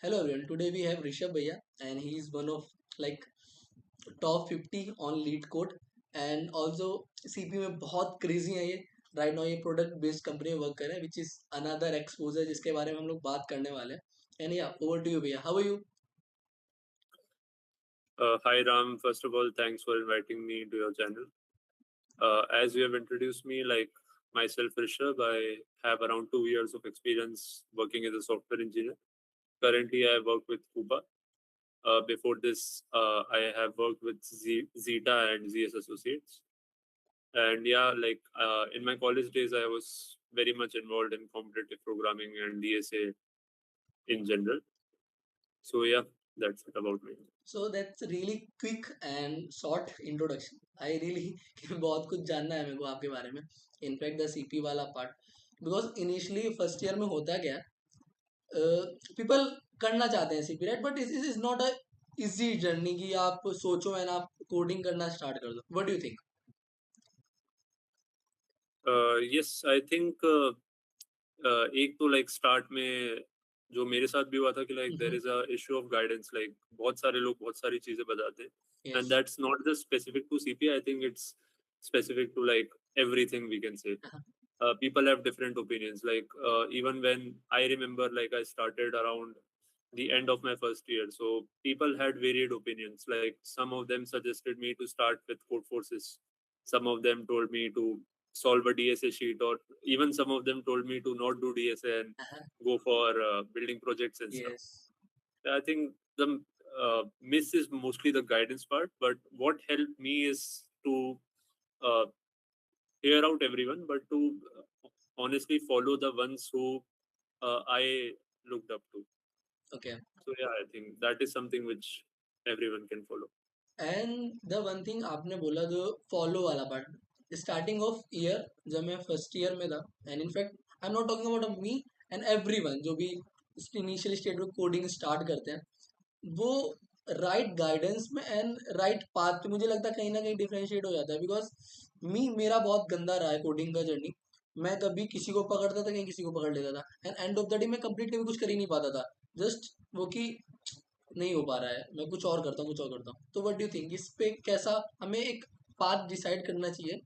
Hello everyone. Today we have Rishabh Bhaiya and he is one of like top 50 on LeetCode and also CP में बहुत crazy है ये right now ये product based company में work कर रहे हैं which is another exposure जिसके बारे में हम लोग बात करने वाले हैं and yeah over to you भैया. How are you? Hi Ram, first of all, thanks for inviting me to your channel. As you have introduced me, like myself, Rishabh, I have around 2 years of experience working as a software engineer. Currently, I work with Coupa. Before this, I have worked with Zeta and ZS Associates. And yeah, like in my college days, I was very much involved in competitive programming and DSA in general. So yeah, that's it about me. So that's a really quick and short introduction. I really बहुत कुछ जानना है मेरे को आपके बारे में. Infact the CP वाला part because initially first year में होता क्या है पीपल करना चाहते हैं CP right but is not a easy journey कि आप सोचो एंड आप कोडिंग करना स्टार्ट कर दो what do you think Yes, I think एक तो लाइक स्टार्ट में जो मेरे साथ भी हुआ था कि like there is a issue of guidance. Like बहुत सारे लोग बहुत सारी चीजें बताते हैं and that's not just specific to CP. I think it's specific to like everything we can say. People have different opinions. Like even when I remember, like I started around the end of my first year, so people had varied opinions. Like some of them suggested me to start with Codeforces. Some of them told me to solve a DSA sheet, or even some of them told me to not do DSA and go for building projects and stuff. I think the miss is mostly the guidance part, but what helped me is to uh, hear out everyone, but to honestly follow the ones who I looked up to. Okay. So yeah, I think that is something which everyone can follow. And the one thing आपने बोला जो follow वाला part starting of year जब मैं first year में था and in fact I am not talking about me and everyone जो भी इनिशियल स्टेज में कोडिंग स्टार्ट करते हैं वो राइट गाइडेंस में एंड राइट पाथ पे मुझे लगता है कहीं ना कहीं डिफरेंशिएट हो जाता है बिकॉज मेरा बहुत गंदा रहा है कोडिंग का जर्नी. मैं कभी किसी को पकड़ता था कहीं किसी को पकड़ लेता था and end of the day मैं कंप्लीट कभी कुछ कर ही नहीं पाता था जस्ट वो कि नहीं हो पा रहा है मैं कुछ और करता हूँ कुछ और करता हूँ. तो व्हाट डू यू थिंक इस पे कैसा हमें एक पाथ डिसाइड करना चाहिए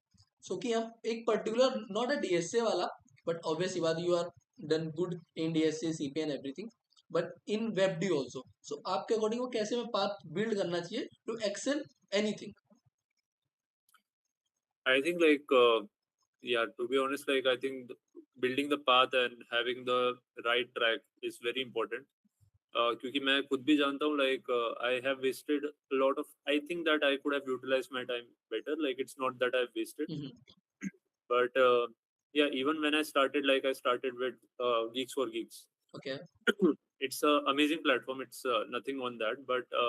सो कि हम एक पर्टिकुलर नॉट अ डीएसए वाला बट ऑब्वियसली बात you are done good in DSA CP and everything but in web D also so आपके अकॉर्डिंग वो कैसे में पाथ बिल्ड करना चाहिए to excel anything. I think like yeah, to be honest, like I think building the path and having the right track is very important. क्योंकि मैं खुद भी जानता हूँ like I have wasted a lot of. I think that I could have utilized my time better. Like it's not that I've wasted, but yeah, even when I started, like I started with Geeks for Geeks. Okay. It's an amazing platform. It's nothing on that, but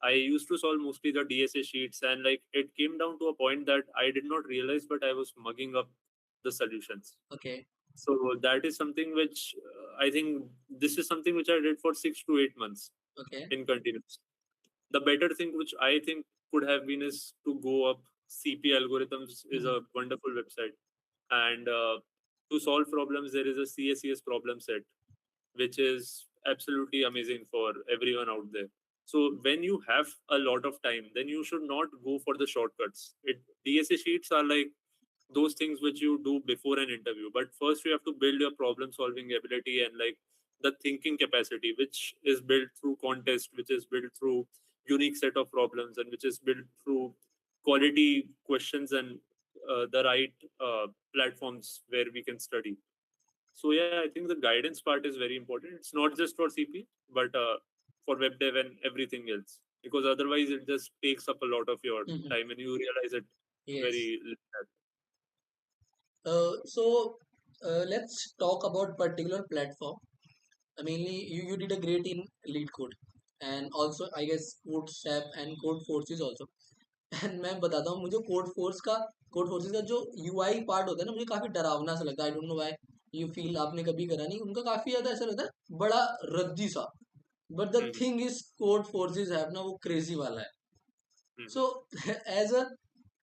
I used to solve mostly the DSA sheets, and like it came down to a point that I did not realize, but I was mugging up the solutions. Okay. So that is something which I think this is something which I did for 6 to 8 months. Okay. In continuous. The better thing which I think could have been is to go up. CP Algorithms is a wonderful website, and to solve problems there is a CSES problem set, which is absolutely amazing for everyone out there. So when you have a lot of time, then you should not go for the shortcuts. DSA sheets are like those things which you do before an interview, but first you have to build your problem solving ability and like the thinking capacity, which is built through contest, which is built through unique set of problems, and which is built through quality questions and the right platforms where we can study. So yeah, I think the guidance part is very important. It's not just for CP, but for web dev and everything else, because otherwise it just takes up a lot of your time and you realize it very little. Let's talk about particular platform. Mainly, you did a great in LeetCode and also I guess CodeChef and Codeforces also. And मैं बताता हूँ मुझे code forces का जो UI part होता है ना मुझे काफी डरावना सा लगता है. I don't know why you feel आपने कभी करा नहीं उनका काफी ज्यादा ऐसा लगता है बड़ा रद्दी सा but the thing is Codeforces है ना वो क्रेजी वाला है. So as a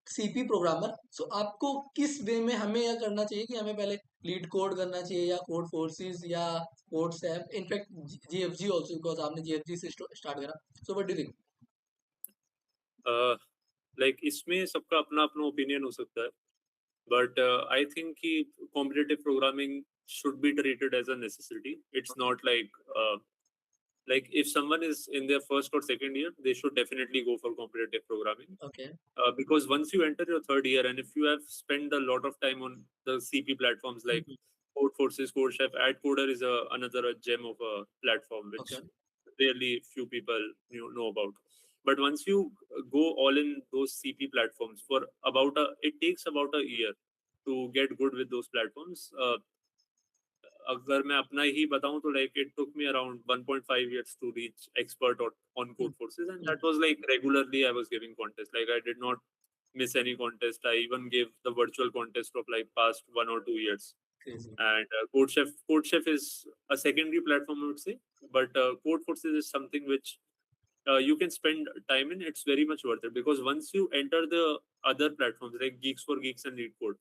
CP programmer, so आपको किस वे में हमें यह करना चाहिए कि हमें पहले लीड कोड करना चाहिए या कोड फोर्सेस या code SAP, in fact GFG also, because आपने जीएफजी से स्टार्ट करा, so what do you think? Like इसमें सबका अपना अपना ओपिनियन हो सकता है, but I think कि competitive programming should be treated as a necessity. It's not like if someone is in their first or second year, they should definitely go for competitive programming. Okay. Because once you enter your third year, and if you have spent a lot of time on the CP platforms like Codeforces, CodeChef, AdCoder is another gem of a platform which Okay. really few people know about. But once you go all in those CP platforms for it takes about a year to get good with those platforms. अगर मैं अपना ही बताऊं तो like it took me around 1.5 years to reach expert on Codeforces, and that was like regularly I was giving contests. Like I did not miss any contest. I even gave the virtual contest of like past 1 or 2 years. Crazy. And CodeChef is a secondary platform, I would say, but Codeforces is something which you can spend time in. It's very much worth it, because once you enter the other platforms like Geeks for Geeks and LeetCode,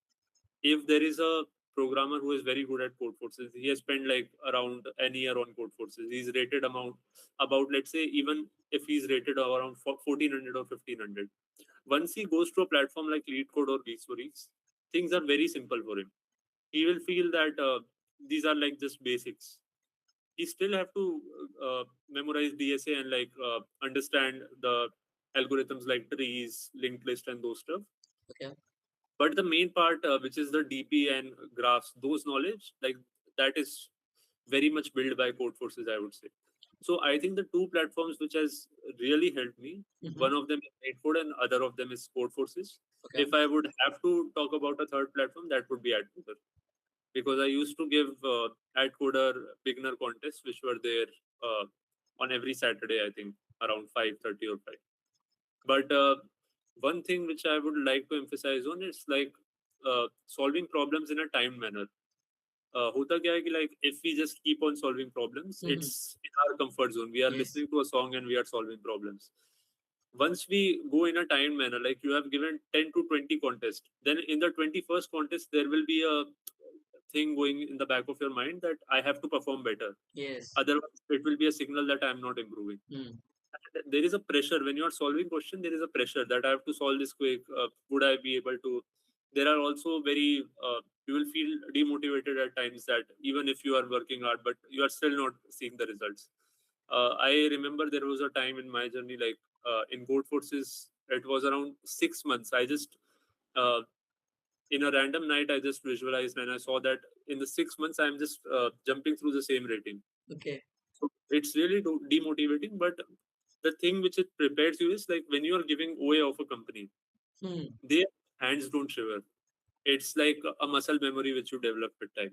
if there is a programmer who is very good at Codeforces, he has spent like around an year on Codeforces. He's rated about, let's say, even if he's rated around 1400 or 1500. Once he goes to a platform like LeetCode or Geeks for Geeks, things are very simple for him. He will feel that these are like just basics. He still have to memorize DSA and like understand the algorithms like trees, linked list, and those stuff. Okay. But the main part, which is the DP and graphs, those knowledge, like that is very much built by Codeforces, I would say. So I think the two platforms which has really helped me, one of them is LeetCode and other of them is Codeforces. Okay. If I would have to talk about a third platform, that would be AdCoder, because I used to give AdCoder beginner contests, which were there on every Saturday, I think around 5:30 or 5. But one thing which I would like to emphasize on is like solving problems in a timed manner. होता क्या है कि like if we just keep on solving problems, it's in our comfort zone. We are listening to a song and we are solving problems. Once we go in a timed manner, like you have given 10 to 20 contests, then in the 21st contest there will be a thing going in the back of your mind that I have to perform better. Yes. Otherwise, it will be a signal that I am not improving. There is a pressure when you are solving question. There is a pressure that I have to solve this quick. Would I be able to? There are also very you will feel demotivated at times, that even if you are working hard, but you are still not seeing the results. I remember there was a time in my journey, like in Codeforces, it was around 6 months. I just in a random night, I just visualized and I saw that in the 6 months, I'm just jumping through the same rating. Okay. So it's really demotivating, but the thing which it prepares you is like when you are giving OA of a company, their hands don't shiver. It's like a muscle memory which you develop with time.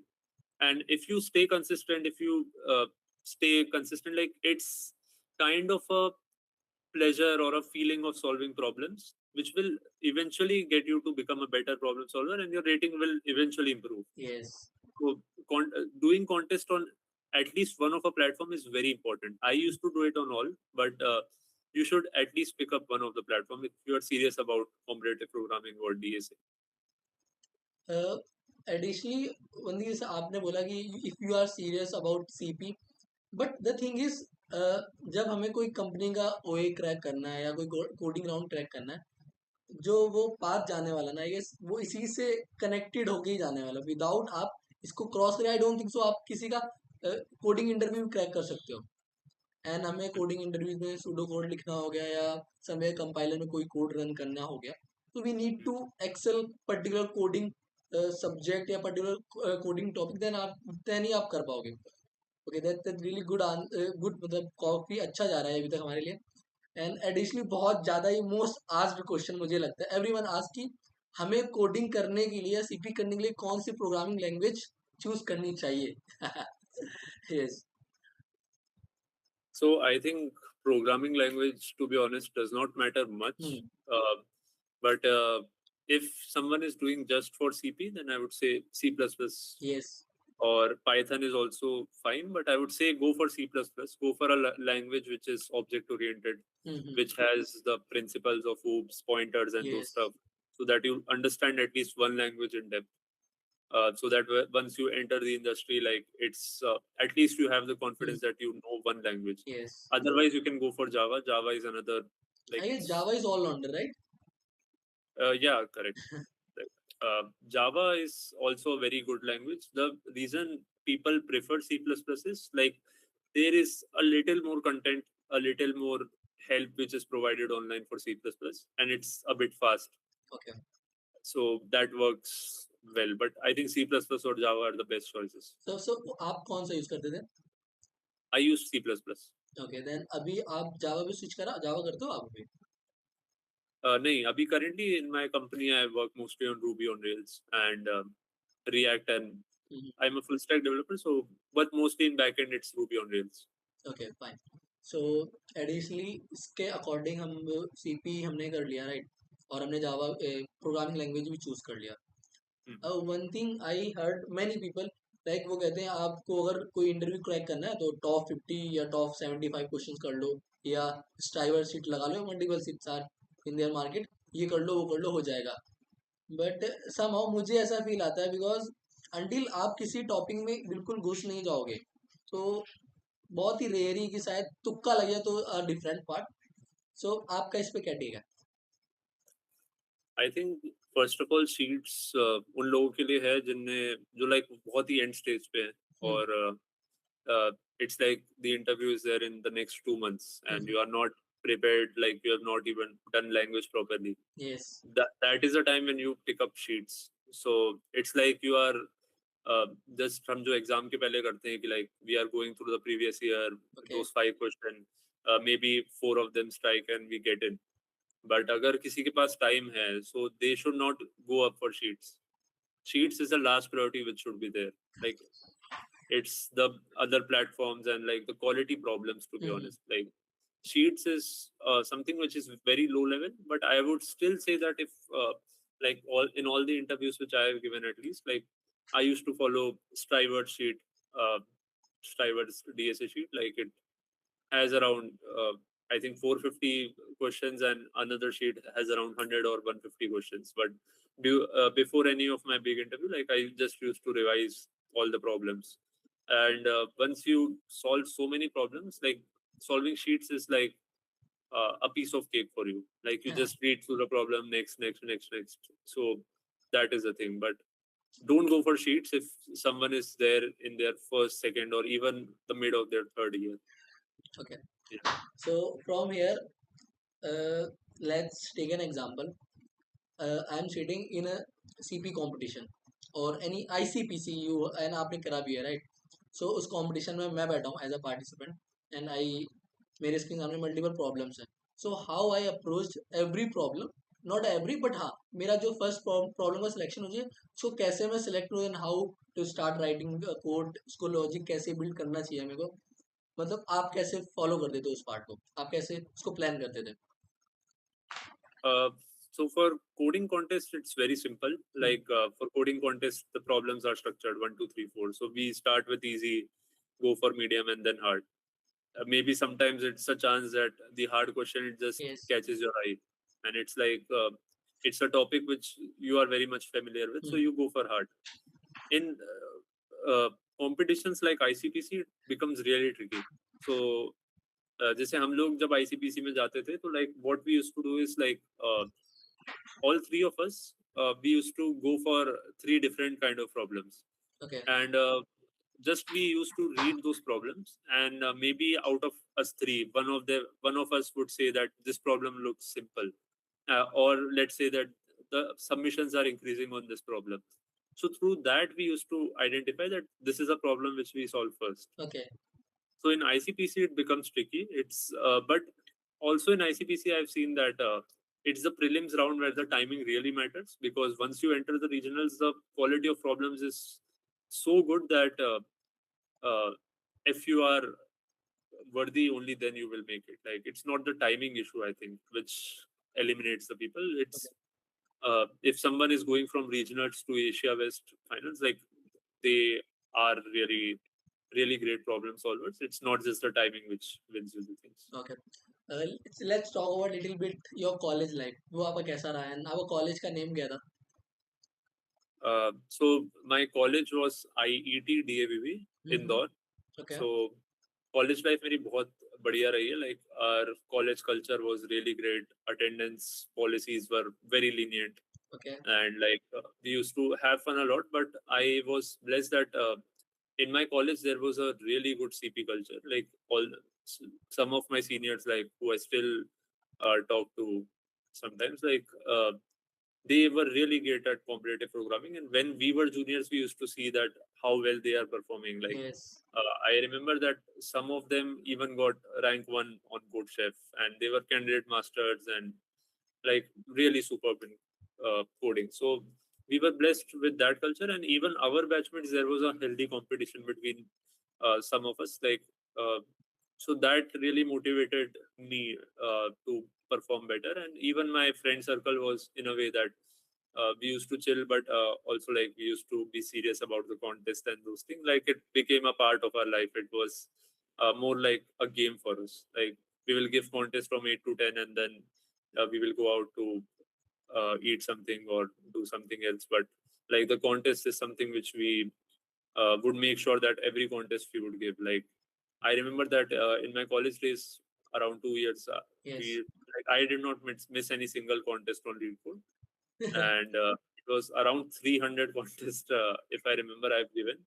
And if you stay consistent, if you stay consistent, like it's kind of a pleasure or a feeling of solving problems, which will eventually get you to become a better problem solver, and your rating will eventually improve. Yes. So doing contest on at least one of a platform is very important. I used to do it on all, but you should at least pick up one of the platform if you are serious about competitive programming or DSA. Additionally, one thing is आपने बोला कि if you are serious about CP, but the thing is जब हमें कोई company का OA crack करना है या कोई कोडिंग राउंड क्रैक करना है, जो वो पाथ जाने वाला ना, आई गेस वो इसी से कनेक्टेड होके ही जाने वाला. विदाउट आप इसको क्रॉस करें, आई डोंट थिंक सो आप किसी का कोडिंग इंटरव्यू क्रैक कर सकते हो. एंड हमें कोडिंग इंटरव्यूज में सूडो कोड लिखना हो गया या समय कंपाइलर में कोई कोड रन करना हो गया, तो we need to excel particular coding subject या पर्टिकुलर कोडिंग टॉपिक, देन ही आप कर पाओगे. Okay, that really good good, मतलब काफी अच्छा जा रहा है अभी तक हमारे लिए. एंड एडिशनली बहुत ज्यादा ही मोस्ट आस्क्ड क्वेश्चन मुझे लगता है, एवरीवन आस्क कि हमें कोडिंग करने के लिए, सीपी करने के लिए कौन सी प्रोग्रामिंग लैंग्वेज चूज करनी चाहिए. Yes. So I think programming language, to be honest, does not matter much. But if someone is doing just for CP, then I would say C++. Yes. Or Python is also fine, but I would say go for C++. Go for a language which is object oriented, which has the principles of hoops, pointers, and those stuff. so that you understand at least one language in depth. So that once you enter the industry, like it's at least you have the confidence that you know one language. Yes. Otherwise, you can go for Java. Java is another, like I guess Java is all rounder, right? yeah, correct. Java is also a very good language. The reason people prefer C++ is like there is a little more content, a little more help which is provided online for C++, and it's a bit fast. Okay. So that works well. But I think C++ or Java are the best choices. So आप कौन सा use करते थे? I use C++. Okay, then अभी आप जावा भी switch करा, जावा करते हो आप भी? नहीं, अभी currently in my company I work mostly on Ruby on Rails and React, and I'm a full stack developer. So, but mostly in backend it's Ruby on Rails. Okay, fine. So additionally इसके according हम CP हमने कर लिया, right? और हमने Java programming language भी choose कर लिया. One thing I heard many people, like वो कहते हैं आपको अगर कोई इंटरव्यू क्रैक करना है तो टॉप 50 या टॉप 75 क्वेश्चंस कर लो, या स्ट्राइवर सीट लगा लो, multiple sheets are in there market, ये कर लो वो कर लो हो जाएगा. बट समहाउ मुझे ऐसा फील आता है बिकॉज अंटिल आप किसी टॉपिक में बिल्कुल घुस नहीं जाओगे तो बहुत ही रेयर ही कि शायद तुक्का लगे तो डिफरेंट पार्ट. सो आपका इस पे क्या टेक है? I think first of all sheets उन लोगों के लिए है जिनने जो like बहुत ही end stage पे है और it's like the interview is there in the next 2 months and you are not prepared, like you have not even done language properly. Yes. That is the time when you pick up sheets. So it's like you are just हम जो exam के पहले करते हैं कि like we are going through the previous year, those 5 questions, maybe 4 of them strike and we get in. But अगर किसी के पास time है, so they should not go up for sheets. Sheets is the last priority which should be there. Like it's the other platforms and like the quality problems, to be honest. Like sheets is something which is very low level, but I would still say that if like all the interviews which I have given, at least like I used to follow Strivert sheet, Striver's DSA sheet. Like it has around I think 450 questions and another sheet has around 100 or 150 questions. But before any of my big interview, like I just used to revise all the problems. And once you solve so many problems, like solving sheets is like a piece of cake for you. Like you just read through the problem, next. So that is the thing. But don't go for sheets if someone is there in their first, second, or even the mid of their third year. Okay. Yeah. So from here, let's take an example. I'm sitting in a CP competition or any ICPC you and आपने करा भी है, right? So उस competition में मैं बैठा हूँ as a participant and मेरे स्क्रीन सामने multiple problems हैं. So how I approached every problem, not every but हाँ मेरा जो first problem का selection हो जाए उसको कैसे मैं select करूँ and how to start writing code, उसको logic कैसे build करना चाहिए मेरे को, मतलब आप कैसे follow करते थे उस part को, आप कैसे उसको plan करते थे? So for coding contest, it's very simple. Like for coding contest, the problems are structured 1, 2, 3, 4. So we start with easy, go for medium, and then hard. Maybe sometimes it's a chance that the hard question it just catches your eye, and it's like it's a topic which you are very much familiar with, so you go for hard. In competitions like ICPC, it becomes really tricky. So जैसे हम लोग जब ICPC में जाते थे तो like what we used to do is like all three of us we used to go for 3 different kind of problems. Okay. And just we used to read those problems and maybe out of us 3 one of us would say that this problem looks simple, or let's say that the submissions are increasing on this problem. So through that we used to identify that this is a problem which we solve first. Okay. So in ICPC it becomes tricky. It's but also in ICPC I've seen that it's the prelims round where the timing really matters, because once you enter the regionals, the quality of problems is so good that if you are worthy, only then you will make it. Like it's not the timing issue, I think, which eliminates the people. It's if someone is going from regionals to Asia West finals, like they are really great problem solvers. It's not just the timing which wins you the things. Okay. let's talk about little bit your college life. वो आपका कैसा रहा है? And आपका college का name क्या था? So my college was IET DAVV Mm-hmm. Indore. Okay. So college life मेरी बहुत बढ़िया रही है. Like our college culture was really great. Attendance policies were very lenient, Okay. and like we used to have fun a lot. But I was blessed that in my college there was a really good CP culture. Like some of my seniors, like who I still talk to sometimes, like they were really great at competitive programming. And when we were juniors, we used to see that how well they are performing. Like Yes. I remember that some of them even got rank 1 on CodeChef, and they were candidate masters and like really superb in coding. So we were blessed with that culture, and even our batchmates, there was a healthy competition between some of us. Like so that really motivated me to perform better. And even my friend circle was in a way that we used to chill, but also like we used to be serious about the contest and those things. Like it became a part of our life. It was more like a game for us. Like we will give contest from 8 to 10, and then we will go out to eat something or do something else. But like the contest is something which we would make sure that every contest we would give. Like I remember that in my college days, around 2 years, Yes. we like I did not miss any single contest on LeetCode, and it was around 300 contests, if I remember, I've given.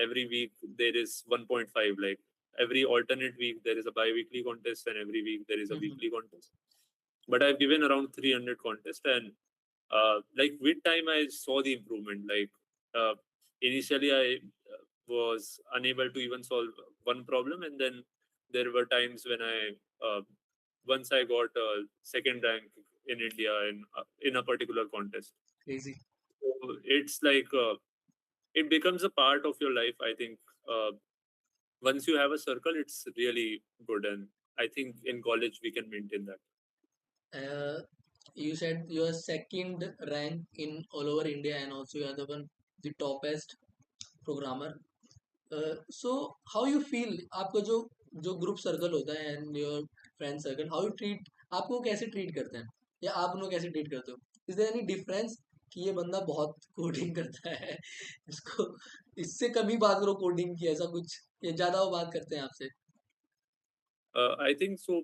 Every week there is 1.5. Like every alternate week there is a bi-weekly contest, and every week there is a Mm-hmm. weekly contest. But I've given around 300 contests, and like with time I saw the improvement. Like initially I was unable to even solve one problem, and then there were times when I once I got second rank in India in a particular contest. Crazy. So it's like it becomes a part of your life. I think once you have a circle, it's really good, and I think in college we can maintain that. Uh, you said you are second rank in all over India, and also you are the one the toppest programmer. So how you feel? आपका जो group circle होता है and your friend circle, how you treat, आपको कैसे treat करते हैं या आप उन्हें कैसे ट्रीट करते हो? इज देयर एनी डिफरेंस कि ये बंदा बहुत कोडिंग करता है इसको इससे कम ही बात करो कोडिंग की, ऐसा कुछ, ये ज्यादा वो बात करते हैं आपसे? I think so.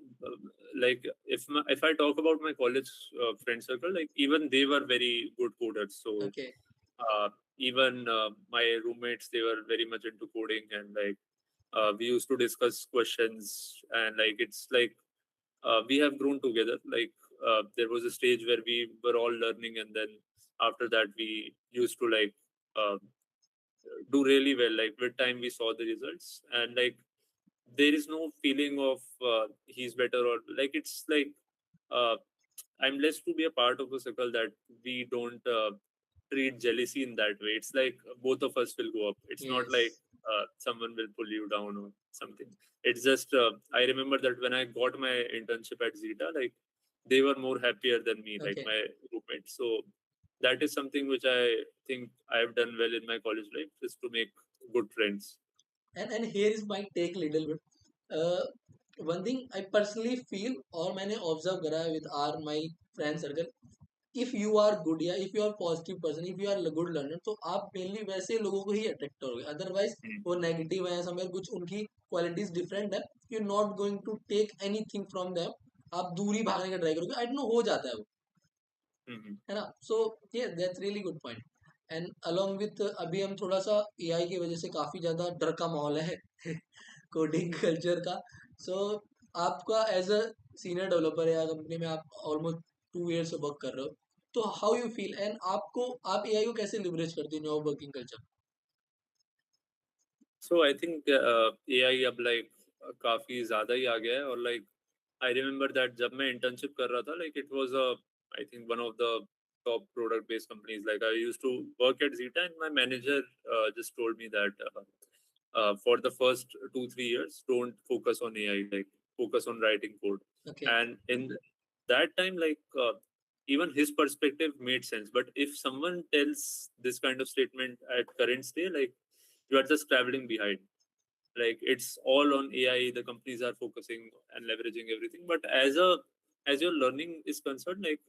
Like if I talk about my college friend circle, like even they were very good coders. So okay. even my roommates, they were very much into coding, and like we used to discuss questions, and like it's like we have grown together. Like there was a stage where we were all learning, and then after that we used to like uh, do really well. Like with time we saw the results, and like there is no feeling of he's better, or like it's like uh, I'm blessed to be a part of a circle that we don't treat jealousy in that way. It's like both of us will go up. It's not like Yes. someone will pull you down or something. It's just I remember that when I got my internship at Zeta, like they were more happier than me, like Okay. my roommates. So that is something which I think I've done well in my college life, is to make good friends. And here is my take little bit. uh, One thing I personally feel और मैंने observe करा है with our my friend circle, if you are good या if you are positive person, if you are good learner, तो आप mainly वैसे लोगों को ही अट्रैक्ट करोगे. Otherwise Mm. वो नेगेटिव है, समय कुछ उनकी क्वालिटीज डिफरेंट है, you are not going to take anything from them. आप दूर ही भागने का ट्राई करोगे. आई डोंट नो, हो जाता है वो, Mhm. है ना? सो ये that's really good point. And along with अभी हम थोड़ा सा एआई की वजह से काफी ज्यादा डर का माहौल है कोडिंग कल्चर का. सो आपका एज अ सीनियर डेवलपर या कंपनी में आप ऑलमोस्ट 2 years से वर्क कर रहे हो, तो हाउ यू फील एंड आपको, आप एआई को कैसे लिवरेज करते हो in your working culture? So I think AI अब like काफी ज्यादा ही आ गया है. और like I remember that जब मैं internship कर रहा था, like it was a, I think one of the top product based companies. Like I used to work at Zeta, and my manager just told me that for the first 2 3 years, don't focus on AI, like focus on writing code. Okay. And in that time, like even his perspective made sense. But if someone tells this kind of statement at current state, like you are just traveling behind. Like it's all on AI. The companies are focusing and leveraging everything. But as your learning is concerned, like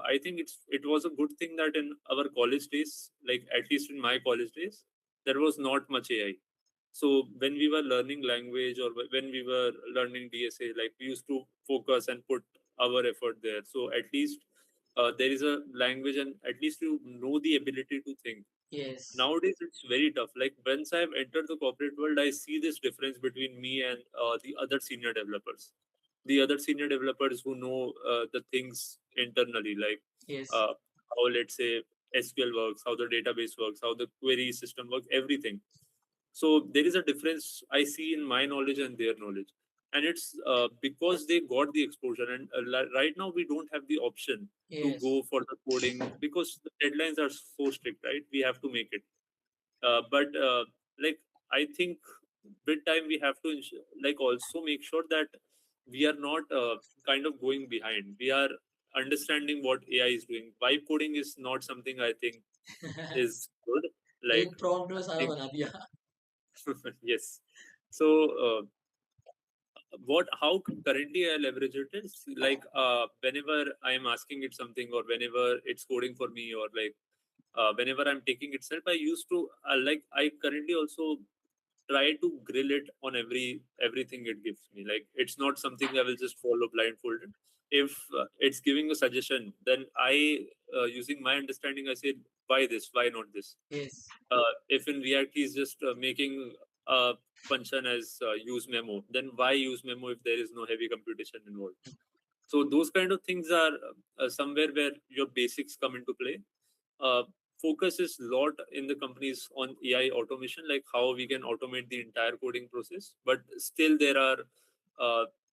I think it was a good thing that in our college days, like at least in my college days, there was not much AI. So when we were learning language or when we were learning DSA, like we used to focus and put our effort there. So at least there is a language, and at least you know the ability to think. Yes. Nowadays it's very tough. Like once I've entered the corporate world, I see this difference between me and the other senior developers, who know the things internally, like Yes. how, let's say, SQL works, how the database works, how the query system works, everything. So there is a difference I see in my knowledge and their knowledge, and it's because they got the exposure. And right now we don't have the option to Yes. go for the coding because the deadlines are so strict, right? We have to make it. But like I think with time we have to like also make sure that we are not kind of going behind. We are understanding what AI is doing. Vibe coding is not something I think is good. Like एक prompt में I सारा think बना दिया. yes. So what how currently I leverage it is like whenever I am asking it something, or whenever it's coding for me, or like whenever I'm taking itself, I used to like I currently also try to grill it on everything it gives me. Like it's not something I will just follow blindfolded. If it's giving a suggestion, then I using my understanding, I say why this, why not this. Yes. If in React he's just making a function as use memo, then why use memo if there is no heavy computation involved? So those kind of things are somewhere where your basics come into play. uh, Focus is lot in the companies on AI automation, like how we can automate the entire coding process. But still, there are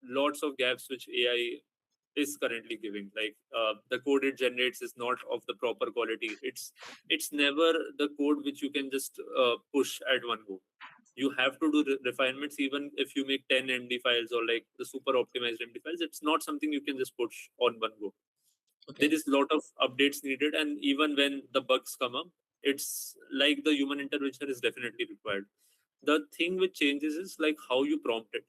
lots of gaps which AI is currently giving. Like the code it generates is not of the proper quality. It's never the code which you can just push at one go. You have to do refinements. Even if you make 10 MD files or like the super optimized MD files, it's not something you can just push on one go. Okay. There is a lot of updates needed, and even when the bugs come up, it's like the human intervention is definitely required. The thing which changes is like how you prompt it.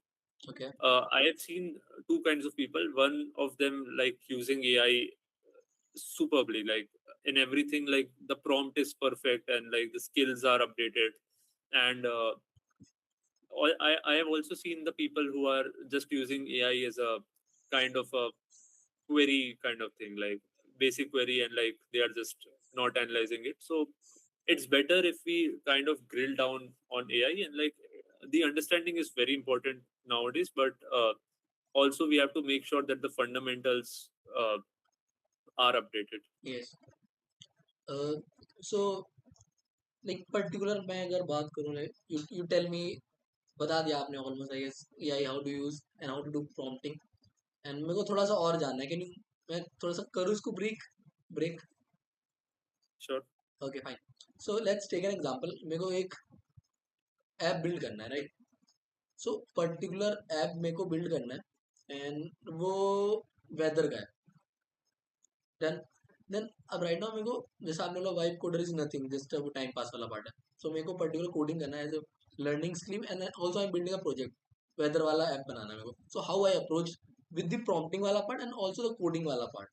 Okay. I have seen two kinds of people. One of them like using AI superbly, like in everything, like the prompt is perfect and like the skills are updated. And I have also seen the people who are just using AI as a kind of a query kind of thing, like basic query, and like they are just not analyzing it. So it's better if we kind of grill down on AI, and like the understanding is very important nowadays. But also we have to make sure that the fundamentals are updated. Yes. So like particular मैं अगर बात करूँ, like you tell me, बता दिया आपने almost I guess AI how to use and how to do prompting, and मेरे को थोड़ा सा और जानना है. Can you मैं थोड़ा सा करूँ इसको break. Sure. Okay, fine. So let's take an example. मेरे को एक ऐप बिल्ड करना है, राइट? सो पर्टिकुलर ऐप मेरे को बिल्ड करना है एंड वो वेदर का है. देन देन अब राइट नाउ मेरे को, जैसे आपने बोला vibe coder is nothing, just वो टाइम पास वाला पार्ट है. सो मेरे को पर्टिकुलर कोडिंग करना है as a learning scheme, and also I am building a project, weather वाला ऐप बनाना है मेरे को. So how I approach with the prompting वाला part and also the coding वाला part.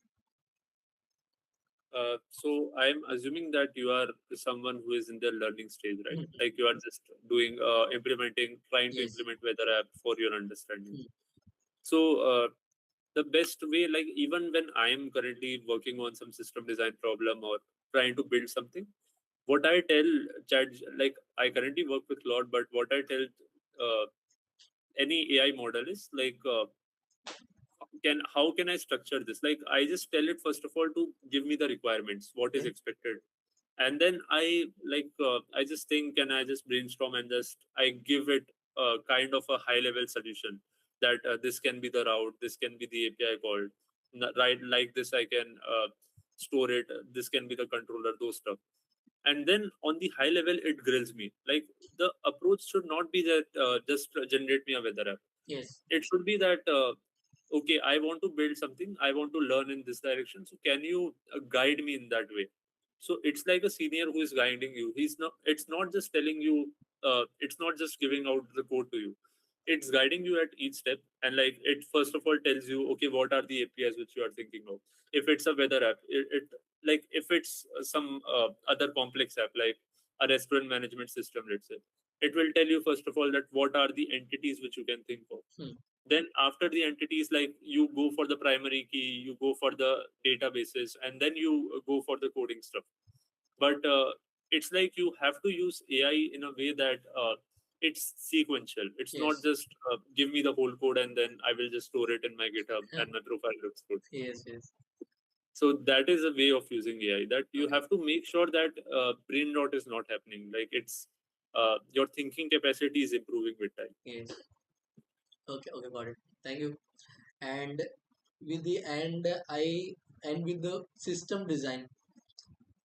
So I'm assuming that you are someone who is in the learning stage, right? Like you are just doing trying to Yes. implement weather app for your understanding. So the best way, like even when I am currently working on some system design problem or trying to build something, what I tell chat, like I currently work with Claude, but what I tell any AI model is like can how can I structure this? Like I just tell it first of all to give me the requirements, what is Okay. expected, and then I like I just think, and I just brainstorm, and just I give it kind of a high level solution that this can be the route, this can be the API called, right? Like this, I can store it. This can be the controller, those stuff. And then on the high level, it grills me. Like the approach should not be that just generate me a weather app. Yes. It should be that okay, I want to build something, I want to learn in this direction, so can you guide me in that way? So it's like a senior who is guiding you. He's not, it's not just telling you it's not just giving out the code to you. It's guiding you at each step, and like it first of all tells you, okay, what are the APIs which you are thinking of. If it's a weather app, it like if it's some other complex app like a restaurant management system, let's say, it will tell you first of all that what are the entities which you can think of. Then after the entities, like you go for the primary key, you go for the databases, and then you go for the coding stuff. But it's like you have to use AI in a way that it's sequential. It's Yes. not just give me the whole code and then I will just store it in my GitHub and my profile looks good. Yes, yes. So that is a way of using AI, that you Okay. have to make sure that brain rot is not happening. Like it's your thinking capacity is improving with time. Yes. Okay, okay, got it. Thank you. And with the end, I end with the system design.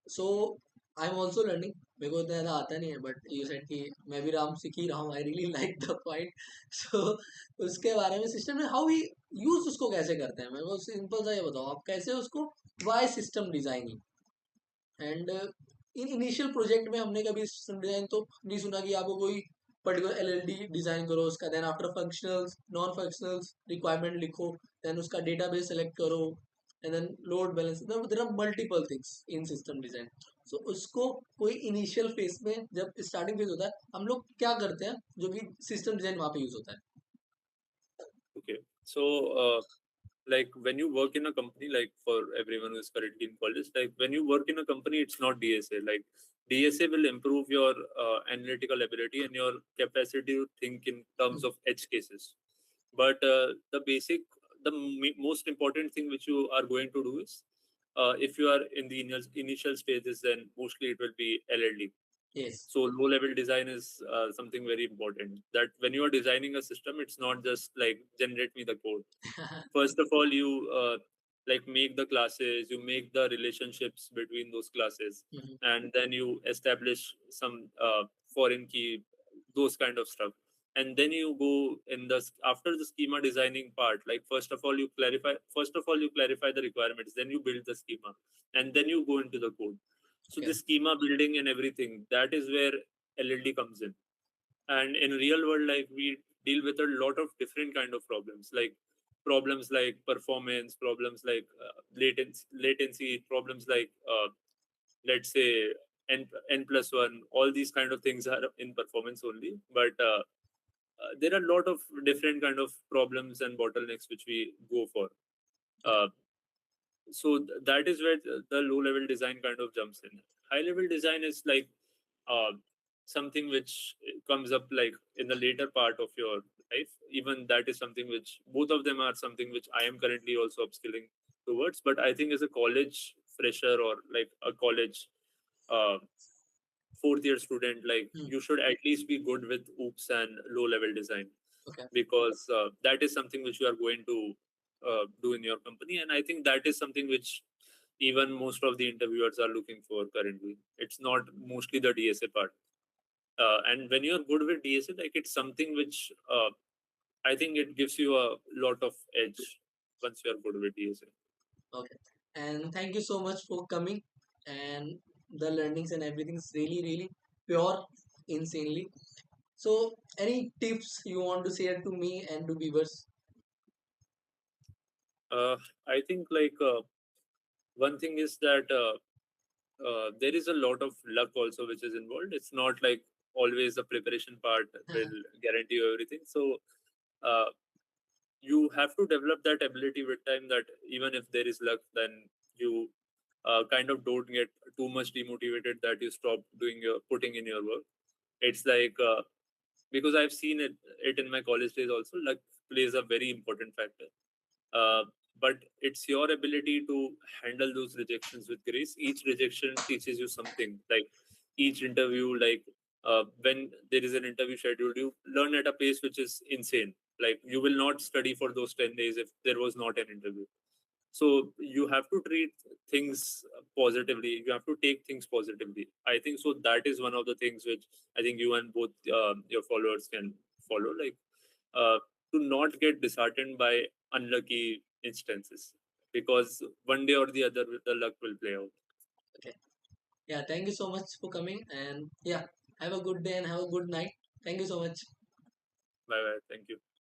So I'm also learning, मेरे को इतना ज़्यादा आता नहीं है, but you said कि मैं भी राम सीख ही रहा हूँ. I really like the point. So उसके बारे में सिस्टम में how we use उसको कैसे करते हैं, मेरे को सिंपल सा ये बताओ आप कैसे उसको why system designing. And in initial project में हमने कभी सिस्टम डिजाइन तो नहीं सुना कि आपको कोई पर्टिकुलर एलएलडी डिजाइन करो उसका, then after functionals non functionals requirement लिखो, देन उसका डेटाबेस सेलेक्ट करो, and then load balance, there are multiple things in system design. So उसको कोई इनिशियल फेज में जब स्टार्टिंग फेज होता है हम लोग क्या करते हैं जो कि सिस्टम डिजाइन वहाँ पे यूज होता है. Okay, so like when you work in a company, like for everyone who is currently in college, like when you work in a company, it's not DSA. Like DSA will improve your analytical ability and your capacity to think in terms of edge cases. But the most important thing which you are going to do is, if you are in the initial stages, then mostly it will be LLD. Yes. So low level design is something very important, that when you are designing a system, it's not just like generate me the code. First of all, you like make the classes, you make the relationships between those classes, and then you establish some foreign key, those kind of stuff. And then you go in the after the schema designing part, like first of all you clarify the requirements, then you build the schema, and then you go into the code. So Okay. the schema building and everything, that is where LLD comes in. And in real world life, we deal with a lot of different kind of problems, like performance, problems like latency, problems like let's say n+1. All these kind of things are in performance only, but there are a lot of different kind of problems and bottlenecks which we go for. So that is where the low level design kind of jumps in. High level design is like something which comes up like in the later part of your life. Even that is something which both of them are something which I am currently also upskilling towards. But I think as a college fresher or like a college fourth year student, like you should at least be good with OOPS and low level design. Okay. Because that is something which you are going to do in your company, and I think that is something which even most of the interviewers are looking for currently. It's not mostly the DSA part. And when you're good with DSA, like it's something which I think it gives you a lot of edge once you're good with DSA. Okay. And thank you so much for coming. And the learnings and everything is really, really pure, insanely. So, any tips you want to share to me and to viewers? I think like one thing is that there is a lot of luck also which is involved. It's not like always the preparation part will guarantee you everything. So uh, you have to develop that ability with time, that even if there is luck, then you kind of don't get too much demotivated that you stop putting in your work. It's like because I've seen it in my college days also, luck plays a very important factor. But it's your ability to handle those rejections with grace. Each rejection teaches you something. Like each interview, like when there is an interview scheduled, you learn at a pace which is insane. Like you will not study for those 10 days if there was not an interview. So you have to treat things positively. You have to take things positively. I think so. That is one of the things which I think you and both your followers can follow. Like to not get disheartened by unlucky instances, because one day or the other the luck will play out. Okay. Yeah, thank you so much for coming. And yeah, Have a good day and have a good night. Thank you so much. Bye bye. Thank you.